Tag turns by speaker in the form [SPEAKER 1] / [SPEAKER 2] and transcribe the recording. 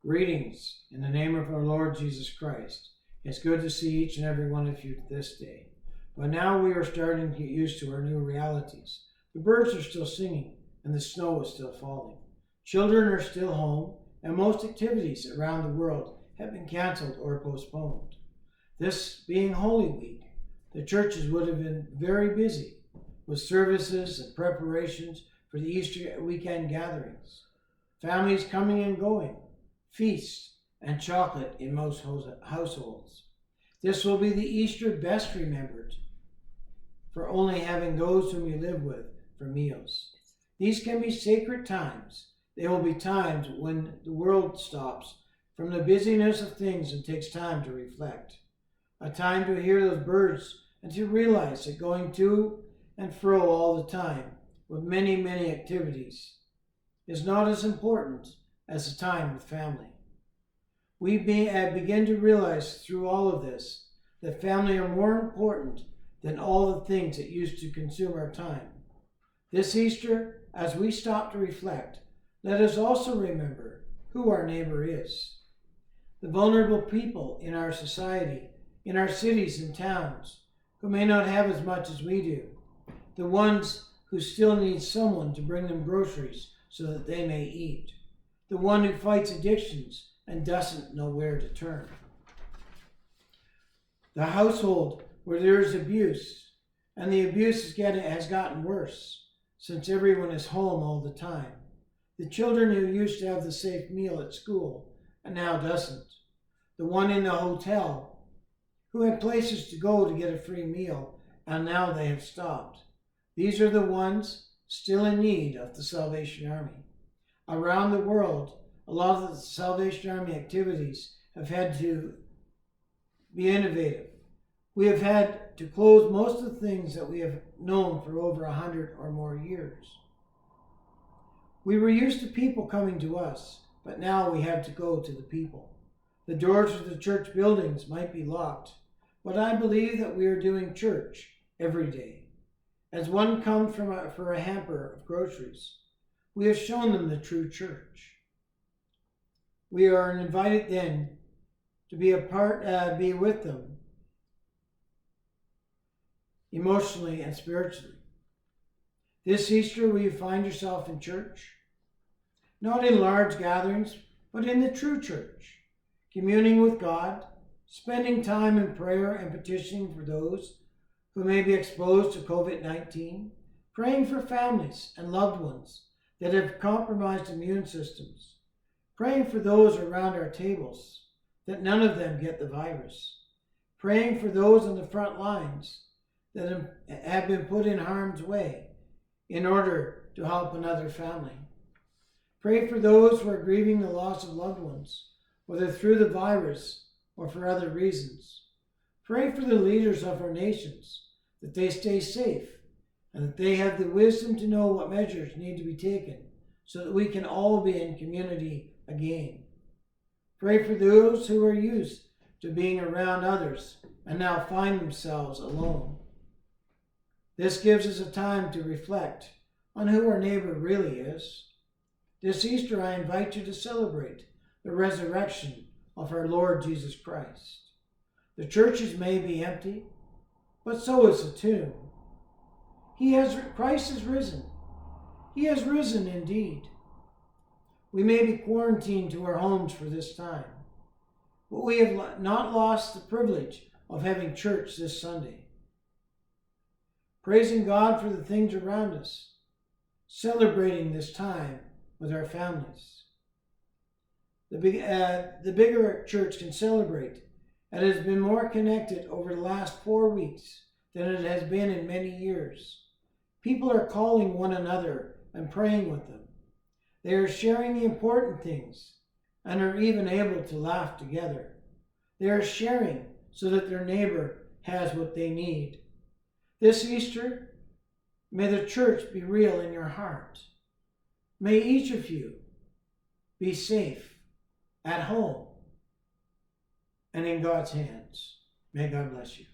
[SPEAKER 1] Greetings in the name of our Lord Jesus Christ. It's good to see each and every one of you this day. But now we are starting to get used to our new realities. The birds are still singing and the snow is still falling. Children are still home and most activities around the world have been canceled or postponed. This being Holy Week, the churches would have been very busy with services and preparations for the Easter weekend gatherings. Families coming and going, feasts and chocolate in most households. This will be the Easter best remembered for only having those whom you live with for meals. These can be sacred times. They will be times when the world stops from the busyness of things and takes time to reflect. A time to hear those birds and to realize that going to and fro all the time with many, many activities is not as important as the time with family. We begin to realize through all of this that family are more important than all the things that used to consume our time. This Easter, as we stop to reflect, let us also remember who our neighbor is. The vulnerable people in our society, in our cities and towns, who may not have as much as we do. The ones who still need someone to bring them groceries so that they may eat. The one who fights addictions and doesn't know where to turn. The household where there is abuse, and the abuse has gotten worse since everyone is home all the time. The children who used to have the safe meal at school and now doesn't. The one in the hotel who had places to go to get a free meal and now they have stopped. These are the ones still in need of the Salvation Army. Around the world, a lot of the Salvation Army activities have had to be innovative. We have had to close most of the things that we have known for over 100 or more years. We were used to people coming to us, but now we have to go to the people. The doors of the church buildings might be locked, but I believe that we are doing church every day. As one comes for a hamper of groceries, we have shown them the true church. We are invited then to be with them emotionally and spiritually. This Easter, will you find yourself in church? Not in large gatherings, but in the true church, communing with God, spending time in prayer and petitioning for those who may be exposed to COVID-19, praying for families and loved ones that have compromised immune systems, praying for those around our tables that none of them get the virus, praying for those on the front lines that have been put in harm's way in order to help another family. Pray for those who are grieving the loss of loved ones, whether through the virus or for other reasons. Pray for the leaders of our nations, that they stay safe and that they have the wisdom to know what measures need to be taken so that we can all be in community again. Pray for those who are used to being around others and now find themselves alone. This gives us a time to reflect on who our neighbor really is. This Easter, I invite you to celebrate the resurrection of our Lord Jesus Christ. The churches may be empty, but so is the tomb. Christ has risen. He has risen indeed. We may be quarantined to our homes for this time, but we have not lost the privilege of having church this Sunday. Praising God for the things around us, celebrating this time with our families. The bigger church can celebrate and has been more connected over the last 4 weeks than it has been in many years. People are calling one another and praying with them. They are sharing the important things and are even able to laugh together. They are sharing so that their neighbor has what they need. This Easter, may the church be real in your heart. May each of you be safe at home and in God's hands. May God bless you.